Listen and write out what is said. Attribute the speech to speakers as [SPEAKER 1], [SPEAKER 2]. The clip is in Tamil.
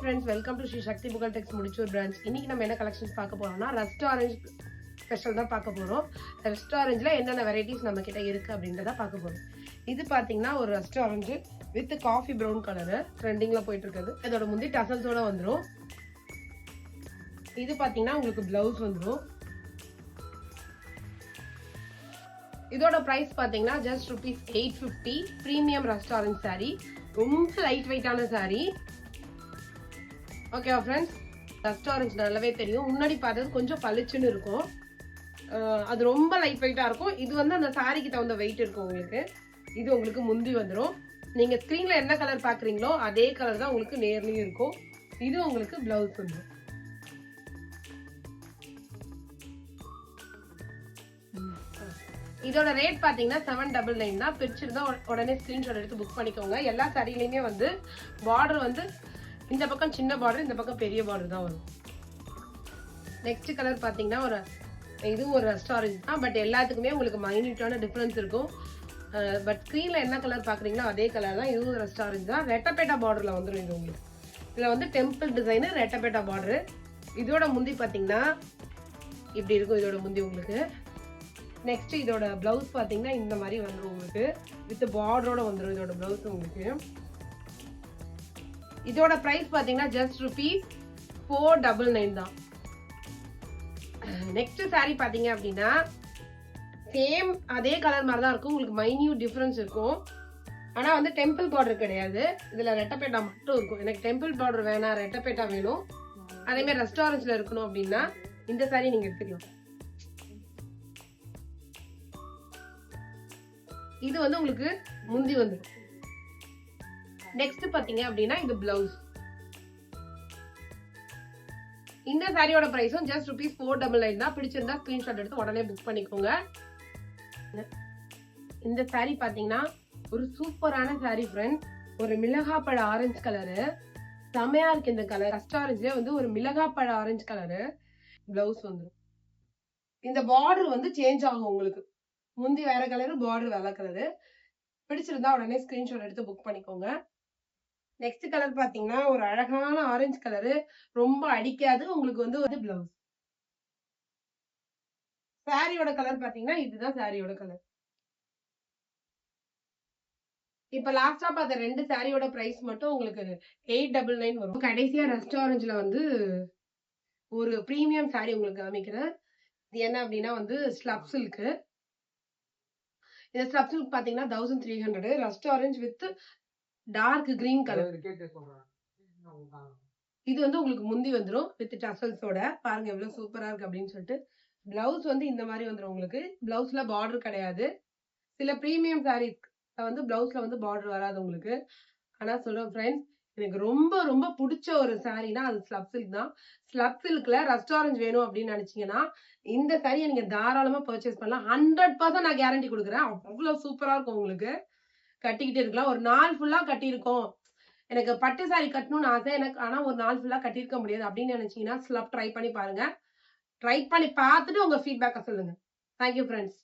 [SPEAKER 1] friends, welcome to Sri Shakti Bugal Tex Mudichur branch. இன்னைக்கு நம்ம என்ன கலெக்ஷன்ஸ் பார்க்க போறோம்னா ரஸ்ட் ஆரஞ்சு ஸ்பெஷல் தான் பார்க்க போறோம். ரஸ்ட் ஆரஞ்சுல என்னென்ன வெரைட்டிஸ் நம்ம கிட்ட இருக்கு அப்படின்றத பார்க்க போறோம். இது பாத்தீங்கன்னா ஒரு rust orange with coffee brown colour ட்ரெண்டிங்ல போயிட்டு இருக்குது. இதோட முந்தி டசல்ஸோட வந்துடும். இது பாத்தீங்கன்னா உங்களுக்கு பிளவுஸ் வந்துடும். இதோட பிரைஸ் பாத்தீங்கன்னா just ₹850. Premium rust orange sorry, ரொம்ப லைட் வெயிட்டான சாரி. ஓகேவா ஃப்ரெண்ட்ஸ், ரஸ்ட் ஆரஞ்சு நல்லாவே தெரியும். முன்னாடி பார்த்தது கொஞ்சம் பளிச்சுன்னு இருக்கும், அது ரொம்ப லைட் வெயிட்டா இருக்கும். இது வந்து அந்த சாரிக்கு தகுந்த வெயிட் இருக்கும் உங்களுக்கு. இது உங்களுக்கு முந்தி வந்துடும். நீங்க ஸ்கிரீன்ல என்ன கலர் பாக்குறீங்களோ அதே கலர் தான் உங்களுக்கு நேர்லயும் இருக்கும். இது உங்களுக்கு பிளவுஸ் வந்துடும். இதோட ரேட் பாத்தீங்கன்னா 799 தான். பிரிச்சிருந்தா உடனே ஸ்கிரீன்ஷாட் எடுத்து புக் பண்ணிக்கோங்க. எல்லா சாரிலையுமே வந்து பார்டர் வந்து இந்த பக்கம் சின்ன பார்டர், இந்த பக்கம் பெரிய பார்டர் தான் வரும். நெக்ஸ்ட் கலர் பாத்தீங்கன்னா இதுவும் ஒரு ரஸ்ட் ஆரஞ்சு தான், பட் எல்லாத்துக்குமே உங்களுக்கு மைன்யூட்டான டிஃபரன்ஸ் இருக்கும். பட் ஸ்கிரீன்ல என்ன கலர் பாக்குறீங்களோ அதே கலர் தான். இதுவும் ரஸ்ட் ஆரஞ்சு தான். ரெட்டப்பேட்டா பார்டர்ல வந்துடும் இது உங்களுக்கு. இதுல வந்து டெம்பிள் டிசைன், ரெட்டப்பேட்டா பார்டர். இதோட முந்தி பாத்தீங்கன்னா இப்படி இருக்கும். இதோட முந்தி உங்களுக்கு. நெக்ஸ்ட் இதோட பிளவுஸ் பாத்தீங்கன்னா இந்த மாதிரி வந்துடும் உங்களுக்கு. வித் பார்டரோட வந்துடும் இதோட பிளவுஸ் உங்களுக்கு. இதோட பிரைஸ் பாத்தீங்கன்னா ஜஸ்ட் ₹499 தான். நெக்ஸ்ட் சாரி பாத்தீங்க அப்படின்னா சேம் அதே கலர் மாதிரி தான் இருக்கும். உங்களுக்கு மைன்யூட் டிஃபரன்ஸ் இருக்கும். ஆனா வந்து டெம்பிள் பார்டர் கிடையாது. இதுல ரெட்டப்பேட்டா மட்டும் இருக்கும். எனக்கு டெம்பிள் பார்டர் வேணாம், ரெட்டப்பேட்டா வேணும், அதே மாதிரி ரஸ்ட் ஆரஞ்சுல இருக்கணும் அப்படின்னா இந்த சாரி நீங்க எடுத்துக்கலாம். இது வந்து உங்களுக்கு முந்தி வந்துடும். நெக்ஸ்ட் பாத்தீங்க அப்படின்னா இது பிளவுஸ். இந்த சாரியோட பிரைஸும் ஜஸ்ட் ₹499 தான். பிடிச்சிருந்தா ஸ்கிரீன்ஷாட் எடுத்து உடனே புக் பண்ணிக்கோங்க. இந்த சாரி பாத்தீங்கன்னா ஒரு சூப்பரான சாரி ஃப்ரெண்ட். ஒரு மிளகாப்பழ ஆரஞ்சு கலரு, செமையா இருக்கு இந்த கலர். ரஸ்ட் ஆரஞ்சுல வந்து ஒரு மிளகாப்பழ ஆரஞ்சு கலரு. பிளவுஸ் வந்துடும். இந்த பார்டர் வந்து சேஞ்ச் ஆகும் உங்களுக்கு. முந்தி வேற கலரு, பார்டர் வேற கலரு. பிடிச்சிருந்தா உடனே ஸ்கிரீன்ஷாட் எடுத்து புக் பண்ணிக்கோங்க. நெக்ஸ்ட் கலர் பாத்தீங்கன்னா ஒரு அழகான ஆரஞ்சு கலரு, ரொம்ப அடிக்காது உங்களுக்கு. வந்து பிளவுஸ். சாரியோட கலர் பாத்தீங்கன்னா இதுதான் சாரியோட கலர். இப்ப லாஸ்டா பார்த்த ரெண்டு சாரியோட பிரைஸ் மட்டும் உங்களுக்கு 899 வரும். கடைசியா ரஸ்ட் ஆரஞ்சுல வந்து ஒரு பிரீமியம் சாரி உங்களுக்கு காமிக்கிறேன். இது என்ன அப்படின்னா வந்து ஸ்லப் சில்க். இந்த ஸ்லப் சில்க் பாத்தீங்கன்னா 1300. Rust orange with dark green colour. இது வந்து உங்களுக்கு முந்தி வந்துடும் வித் டசல்ஸோட. பாருங்க எவ்வளவு சூப்பரா இருக்கு அப்படின்னு சொல்லிட்டு. பிளவுஸ் வந்து இந்த மாதிரி வந்துடும் உங்களுக்கு. பிளவுஸ்ல பார்டர் கிடையாது. சில பிரீமியம் சாரீஸ் வந்து பிளவுஸ்ல வந்து பார்டர் வராது உங்களுக்கு. ஆனா சொல்றேன் ஃப்ரெண்ட்ஸ், எனக்கு ரொம்ப ரொம்ப பிடிச்ச ஒரு சாரினா அது ஸ்லப் சில்க் தான். ஸ்லப் சில்க்ல ரஸ்ட் ஆரஞ்சு வேணும் அப்படின்னு நினைச்சீங்கன்னா இந்த சாரியை நீங்க தாராளமா பர்ச்சேஸ் பண்ணலாம். 100% நான் கேரண்டி கொடுக்குறேன். அவ்வளவு சூப்பரா இருக்கும் உங்களுக்கு. கட்டிக்கிட்டு இருக்கலாம். ஒரு நாள் ஃபுல்லா கட்டியிருக்கோம், எனக்கு பட்டு சாரி கட்டணும்னு ஆசை எனக்கு, ஆனா ஒரு நாள் ஃபுல்லா கட்டியிருக்க முடியாது அப்படின்னு நினைச்சீங்கன்னா ஸ்லப் ட்ரை பண்ணி பாருங்க. ட்ரை பண்ணி பார்த்துட்டு உங்க ஃபீட்பேக்கை சொல்லுங்க. Thank you friends.